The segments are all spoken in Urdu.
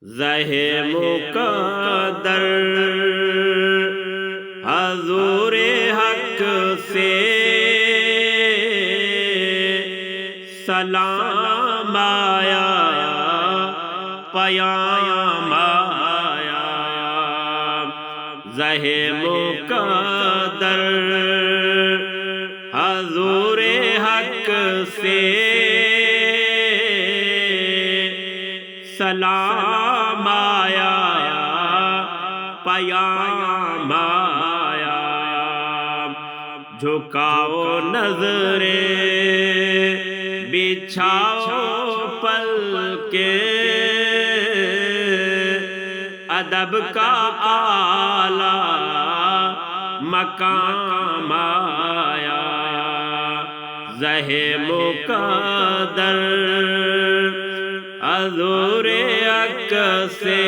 زہ مقدر حضور حق سے سلام آیا، پیام آیا۔ زہ مقدر حضور حق سے سلام آیا، پیام آیا۔ جھکاؤ نظریں بچھاؤ پل کے، ادب کا اعلیٰ مقام آیا۔ زہ مقدر حضور حق سے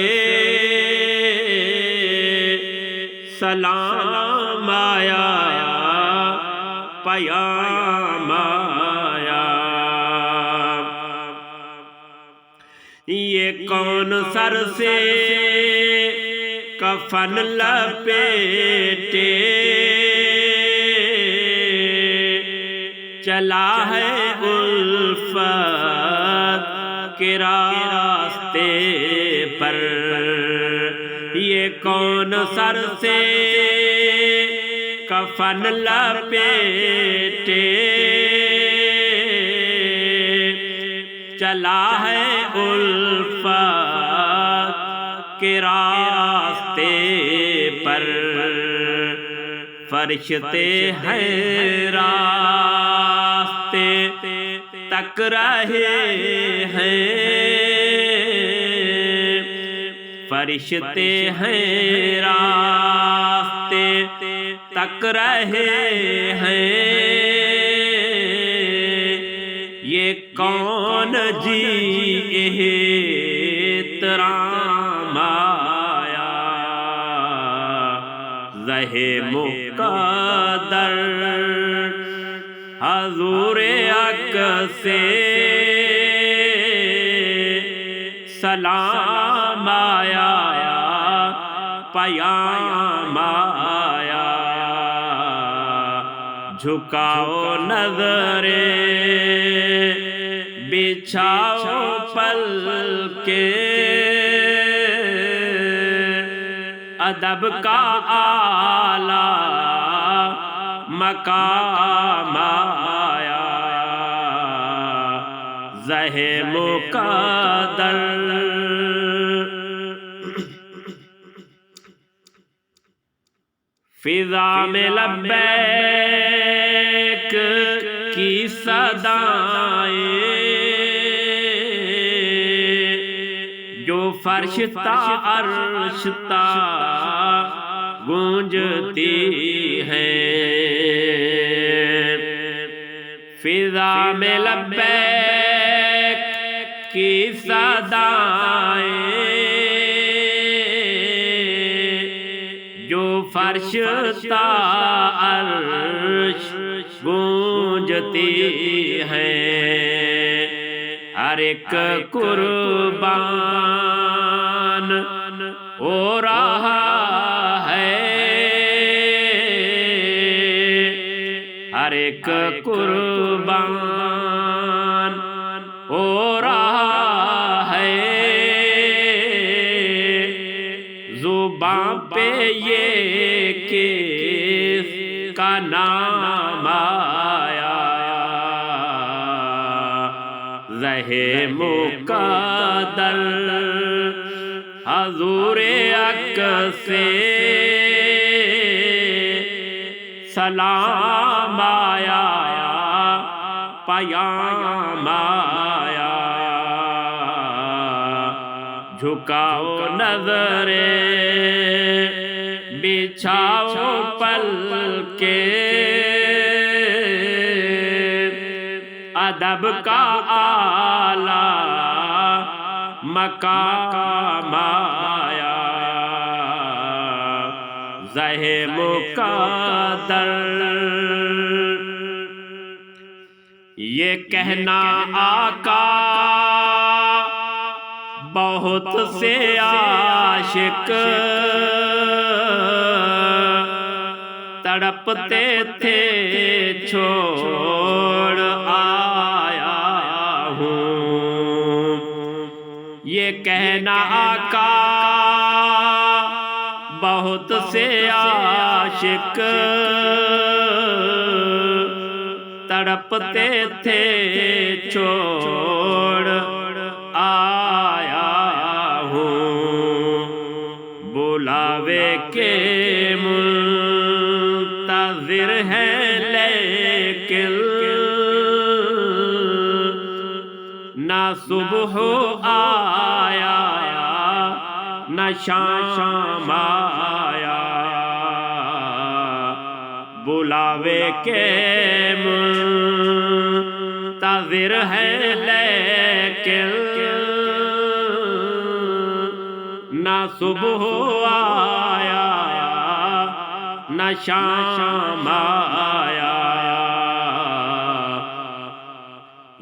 سلام آیا، پیام آیا۔ یہ کون سر سے کفن لپیٹے چلا ہے الفت کے راستے پر؟ یہ کون سر سے کفن لپیٹے چلا ہے الفت کے راستے پر؟ فرشتے ہیں راستے تک رہے ہیں، فرشتے ہیں راستے تک رہے ہیں۔ یہ کون جی احترام آیا؟ زہ مقدر حضور حق سے سلام آیا، پیام آیا۔ جھکاؤ نظریں بچھاؤ پل کے، ادب کا اعلیٰ مقام آیا۔ زہ مقدر فضا میں لبیک کی صدائیں، جو فرش تا عرش تا گونجتی ہیں۔ فضا میں لبیک کی صدائیں، جو فرش تا عرش گونجتی ہیں۔ ہر ایک قربان ہو رہا ہے، ہر ایک قربان ہو رہا ہے۔ زباں پہ یہ کس کا نام آیا؟ زہ مقدر حضور حق سے سلام آیا، پیام آیا۔ جھکاؤ نظریں بچھاؤ پل کے، ادب کا اعلیٰ مقام آیا۔ زہ مقدر یہ کہنا آقا بہت سے عاشق تڑپتے تھے چھوڑ آیا ہوں، یہ کہنا آقا بہت سے عاشق تڑپتے تھے چھوڑ آیا ہوں، بلاوے کے منتظر ہیں لیکن نہ صبح آیا نہ شام آیا، بلاوے کے منتظر ہیں لیکن نہ صبح آیا نہ شام آیا،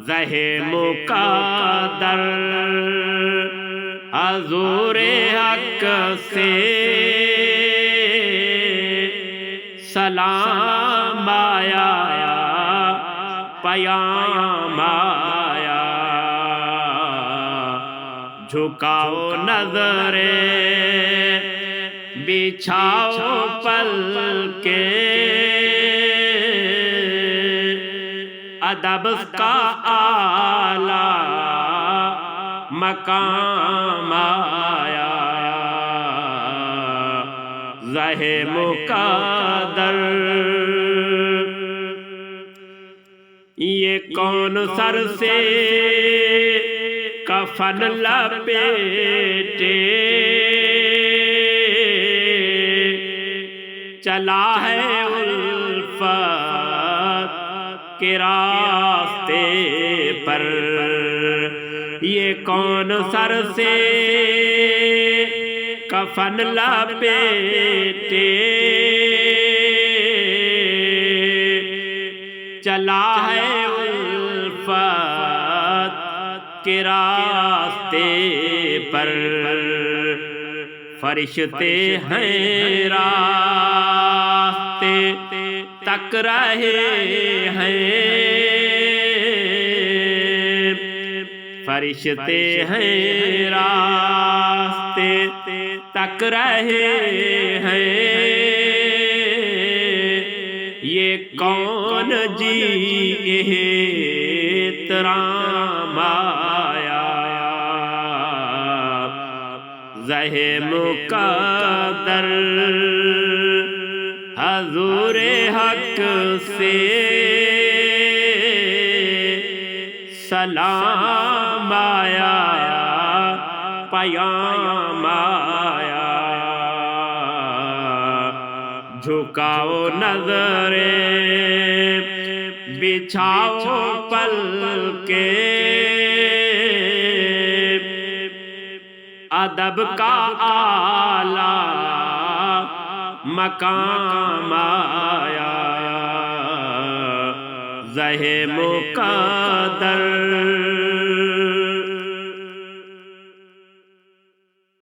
زہے مقدر حضور حق سے سلام آیا پیام آیا، جھکاؤ نظریں بچھاؤ پل کے ادب کا اعلیٰ مقام آیا، زہے مقدر یہ کون سر سے کفن لپیٹے چلا ہے الفت کے راستے پر، یہ کون سر سے کفن لپیٹے چلا ہے الفت کے راستے پر، فرشتے ہیں راستے تک رہے ہیں، فرشتے ہیں راستے تک رہے ہیں، یہ کون جی احترام آیا، زہے مقدر حضور حق سے سلام آیا پیام آیا، جھکاؤ نظریں بچھاؤ پل کے ادب کا اعلیٰ مقام آیا، زہے مقدر